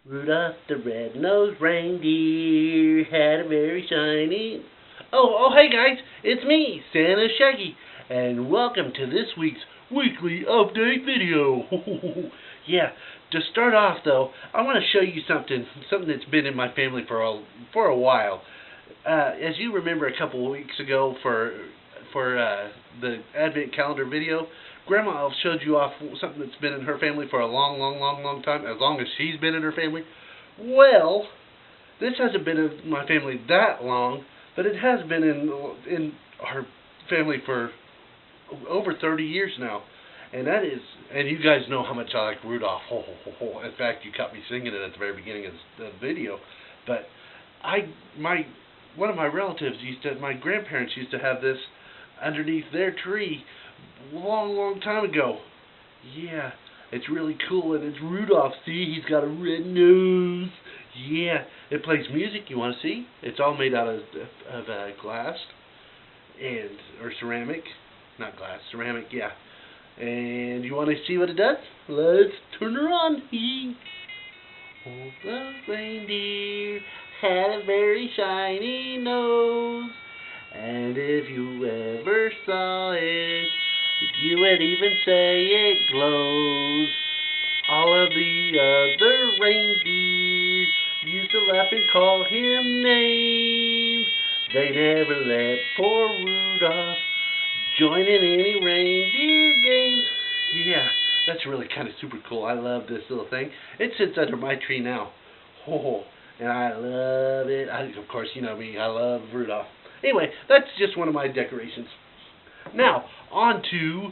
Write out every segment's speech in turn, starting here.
Rudolph the red-nosed reindeer had a very shiny... hey guys, it's me, Santa Shaggy, and welcome to this week's weekly update video. Yeah, to start off though, I want to show you something that's been in my family for a while. As you remember a couple of weeks ago for the Advent calendar video, Grandma showed you off something that's been in her family for a long time, as long as she's been in her family. Well, this hasn't been in my family that long, but it has been in our family for over 30 years now. And you guys know how much I like Rudolph. In fact, you caught me singing it at the very beginning of the video. But one of my relatives my grandparents used to have this underneath their tree long time ago. Yeah, it's really cool, and it's Rudolph. See, he's got a red nose. Yeah, it plays music. You want to see? It's all made out of glass or ceramic, not glass, ceramic. Yeah. And you want to see what it does? Let's turn her on. The reindeer had a very shiny nose, and if you ever saw it, you would even say it glows. All of the other reindeers used to laugh and call him names. They never let poor Rudolph join in any reindeer games. Yeah, that's really kind of super cool. I love this little thing. It sits under my tree now. And I love it. Of course, you know me. I love Rudolph. Anyway, that's just one of my decorations. Now, on to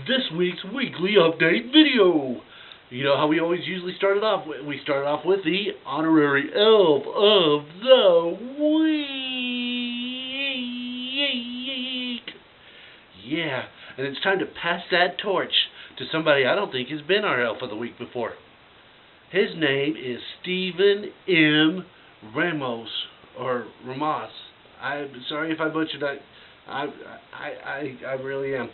this week's weekly update video. You know how we always usually started off? We started off with the honorary elf of the week. Yeah, and it's time to pass that torch to somebody I don't think has been our elf of the week before. His name is Stephen M. Ramos, or Ramos. I'm sorry if I butchered that. I really am.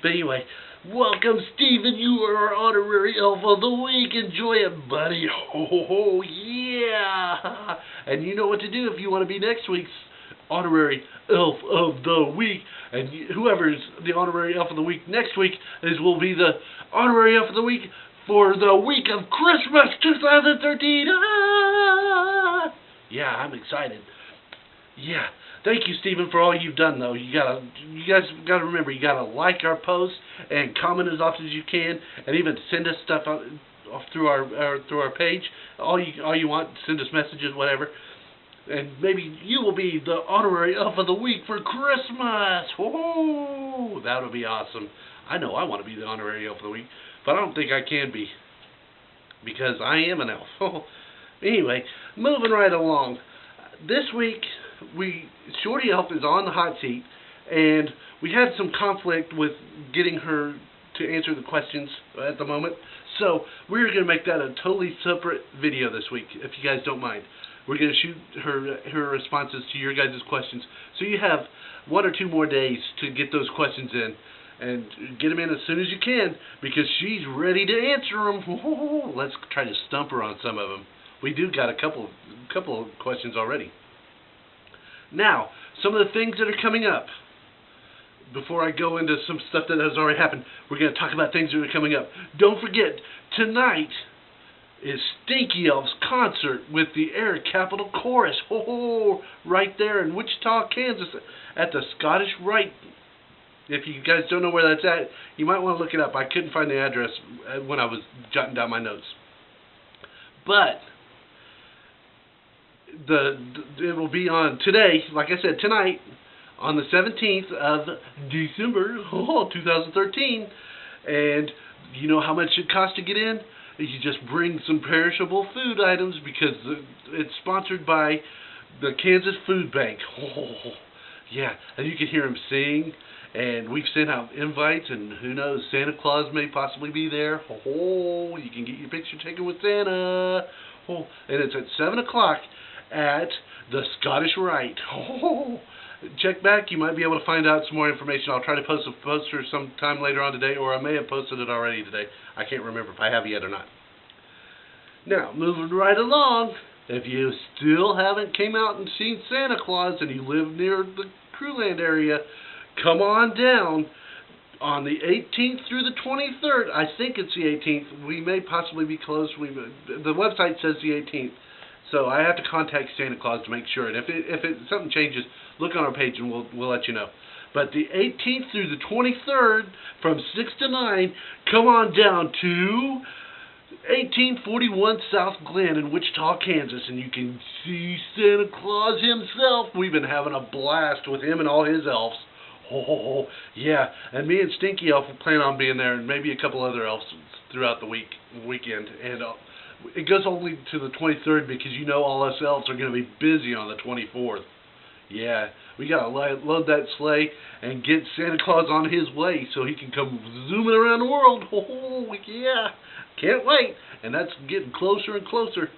But anyway, welcome, Stephen. You are our honorary elf of the week. Enjoy it, buddy. Yeah. And you know what to do if you want to be next week's honorary elf of the week. And whoever's the honorary elf of the week next week will be the honorary elf of the week for the week of Christmas 2013. Yeah, I'm excited. Yeah. Thank you, Stephen, for all you've done, though. You guys gotta remember, you gotta like our posts and comment as often as you can, and even send us stuff through our page. All you want, send us messages, whatever. And maybe you will be the honorary elf of the week for Christmas. Whoa, that would be awesome. I know I want to be the honorary elf of the week, but I don't think I can be, because I am an elf. Anyway, moving right along. This week, Shorty Elf is on the hot seat, and we had some conflict with getting her to answer the questions at the moment. So we're going to make that a totally separate video this week, if you guys don't mind. We're going to shoot her responses to your guys' questions. So you have 1 or 2 more days to get those questions in, and get them in as soon as you can, because she's ready to answer them. Let's try to stump her on some of them. We do got a couple of questions already. Now, some of the things that are coming up. Before I go into some stuff that has already happened, we're going to talk about things that are coming up. Don't forget, tonight is Stinky Elf's concert with the Air Capital Chorus. Right there in Wichita, Kansas, at the Scottish Rite. If you guys don't know where that's at, you might want to look it up. I couldn't find the address when I was jotting down my notes. But it will be on today, like I said, tonight, on the 17th of December, 2013. And you know how much it costs to get in? You just bring some perishable food items, because it's sponsored by the Kansas Food Bank. Yeah, and you can hear them sing. And we've sent out invites, and who knows, Santa Claus may possibly be there. You can get your picture taken with Santa. And it's at 7 o'clock at the Scottish Rite. Check back. You might be able to find out some more information. I'll try to post a poster sometime later on today, or I may have posted it already today. I can't remember if I have yet or not. Now, moving right along, if you still haven't came out and seen Santa Claus and you live near the Crewland area, come on down on the 18th through the 23rd. I think it's the 18th. We may possibly be closed. The website says the 18th. So I have to contact Santa Claus to make sure. And if something changes, look on our page and we'll let you know. But the 18th through the 23rd, from 6 to 9, come on down to 1841 South Glen in Wichita, Kansas, and you can see Santa Claus himself. We've been having a blast with him and all his elves. Oh, yeah, and me and Stinky Elf will plan on being there, and maybe a couple other elves throughout the weekend. And it goes only to the 23rd because you know all us elves are going to be busy on the 24th. Yeah, we got to load that sleigh and get Santa Claus on his way so he can come zooming around the world. Oh, yeah, can't wait. And that's getting closer and closer.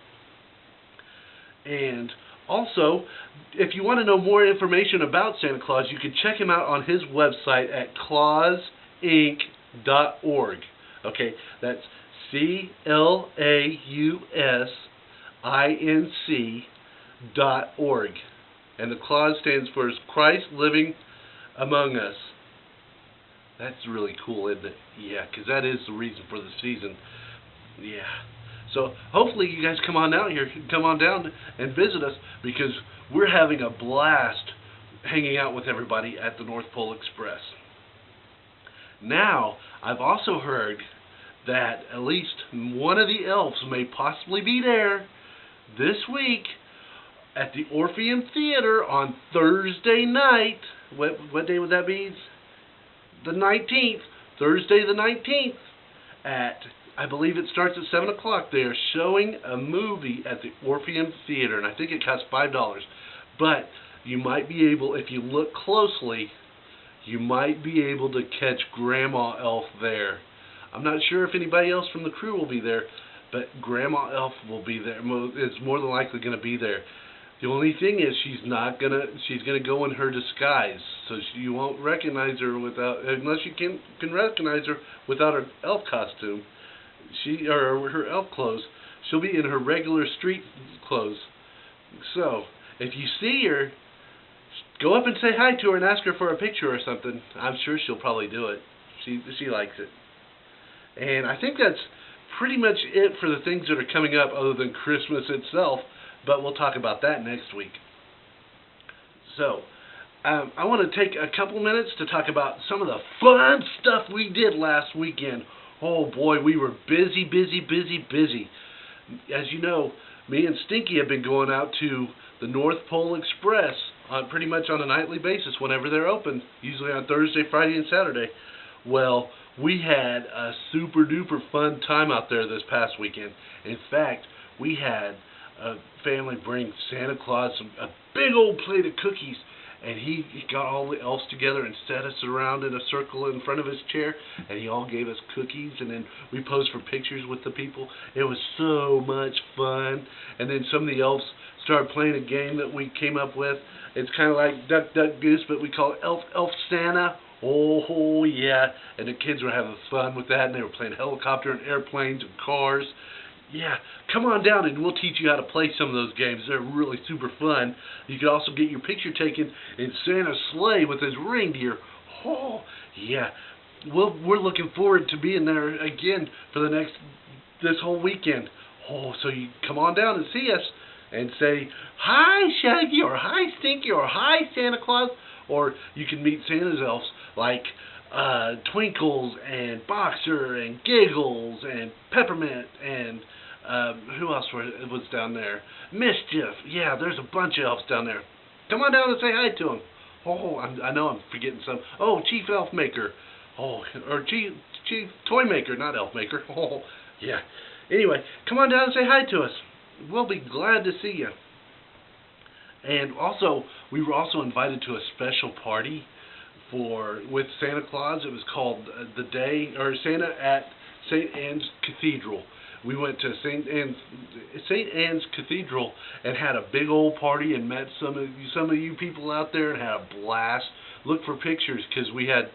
And also, if you want to know more information about Santa Claus, you can check him out on his website at clausinc.org. Okay, that's CLAUSINC.org. And the Claus stands for Christ Living Among Us. That's really cool, isn't it? Yeah, because that is the reason for the season. Yeah. So hopefully you guys come on down here, come on down and visit us, because we're having a blast hanging out with everybody at the North Pole Express. Now, I've also heard that at least one of the elves may possibly be there this week at the Orpheum Theater on Thursday night. What day would that be? The 19th. Thursday the 19th at, I believe it starts at 7 o'clock. They are showing a movie at the Orpheum Theater, and I think it costs $5. But you might be able, if you look closely, you might be able to catch Grandma Elf there. I'm not sure if anybody else from the crew will be there, but Grandma Elf will be there. It's more than likely going to be there. The only thing is she's gonna go in her disguise, so you won't recognize her unless you can recognize her without her elf costume. Or her elf clothes. She'll be in her regular street clothes. So if you see her, go up and say hi to her and ask her for a picture or something. I'm sure she'll probably do it. She likes it. And I think that's pretty much it for the things that are coming up other than Christmas itself. But we'll talk about that next week. So, I want to take a couple minutes to talk about some of the fun stuff we did last weekend. Oh boy, we were busy. As you know, me and Stinky have been going out to the North Pole Express pretty much on a nightly basis whenever they're open, usually on Thursday, Friday, and Saturday. Well, we had a super duper fun time out there this past weekend. In fact, we had a family bring Santa Claus a big old plate of cookies, and he got all the elves together and set us around in a circle in front of his chair, and he all gave us cookies, and then we posed for pictures with the people. It was so much fun. And then some of the elves started playing a game that we came up with. It's kind of like Duck, Duck, Goose, but we call it Elf Santa. Oh, yeah. And the kids were having fun with that, and they were playing helicopter and airplanes and cars. Yeah, come on down and we'll teach you how to play some of those games. They're really super fun. You can also get your picture taken in Santa's sleigh with his reindeer. Oh, yeah. We're looking forward to being there again for this whole weekend. Oh, so you come on down and see us and say, hi, Shaggy, or hi, Stinky, or hi, Santa Claus. Or you can meet Santa's elves like Twinkles and Boxer and Giggles and Peppermint and who else was down there? Mischief. Yeah, there's a bunch of elves down there. Come on down and say hi to them. Oh, I know I'm forgetting some. Oh, Chief Elf Maker. Oh, or Chief Toy Maker, not Elf Maker. Oh, yeah. Anyway, come on down and say hi to us. We'll be glad to see you. And also, we were also invited to a special party with Santa Claus. It was called Santa at St. Anne's Cathedral. We went to St. Anne's Cathedral and had a big old party and met some of you people out there and had a blast. Look for pictures because we had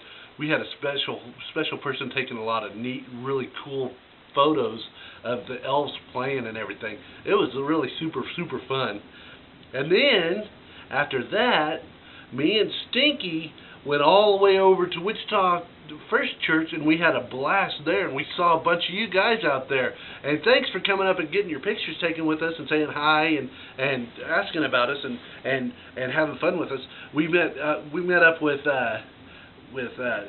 a special person taking a lot of neat, really cool photos of the elves playing and everything. It was really super, super fun. And then, after that, me and Stinky went all the way over to Wichita First Church, and we had a blast there, and we saw a bunch of you guys out there. And thanks for coming up and getting your pictures taken with us and saying hi and asking about us and having fun with us. We met up with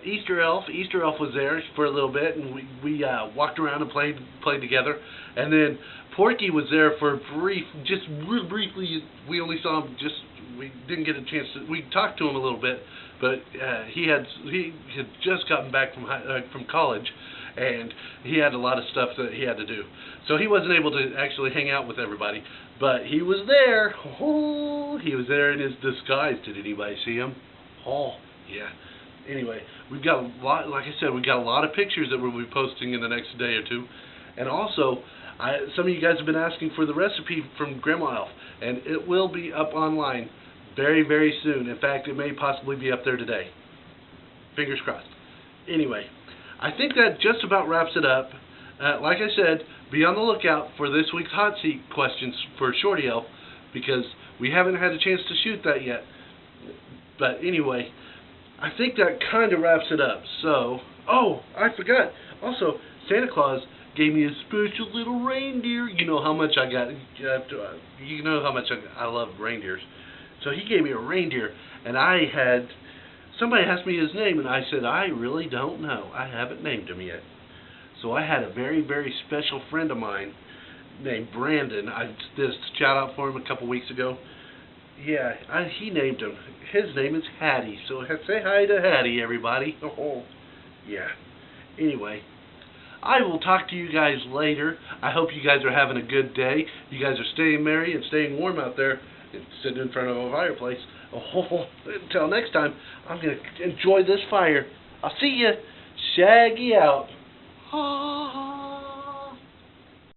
Easter Elf. Easter Elf was there for a little bit, and we walked around and played together. And then Porky was there for just real briefly. We only saw him we didn't get a chance to. We talked to him a little bit, but he had just gotten back from college, and he had a lot of stuff that he had to do, so he wasn't able to actually hang out with everybody. But he was there. Oh, he was there in his disguise. Did anybody see him? Oh, yeah. Anyway, we've got a lot. Like I said, we've got a lot of pictures that we'll be posting in the next day or two, and also. Some of you guys have been asking for the recipe from Grandma Elf, and it will be up online very, very soon. In fact, it may possibly be up there today. Fingers crossed. Anyway, I think that just about wraps it up. Like I said, be on the lookout for this week's Hot Seat questions for Shorty Elf, because we haven't had a chance to shoot that yet. But anyway, I think that kind of wraps it up. So, oh, I forgot. Also, Santa Claus gave me a special little reindeer. You know how much I got. You know how much I love reindeers. So he gave me a reindeer, and somebody asked me his name, and I said, I really don't know. I haven't named him yet. So I had a very, very special friend of mine named Brandon. I did a shout out for him a couple weeks ago. Yeah, he named him. His name is Hattie. So say hi to Hattie, everybody. Oh, yeah. Anyway. I will talk to you guys later. I hope you guys are having a good day. You guys are staying merry and staying warm out there and sitting in front of a fireplace. Oh, until next time, I'm going to enjoy this fire. I'll see you. Shaggy out.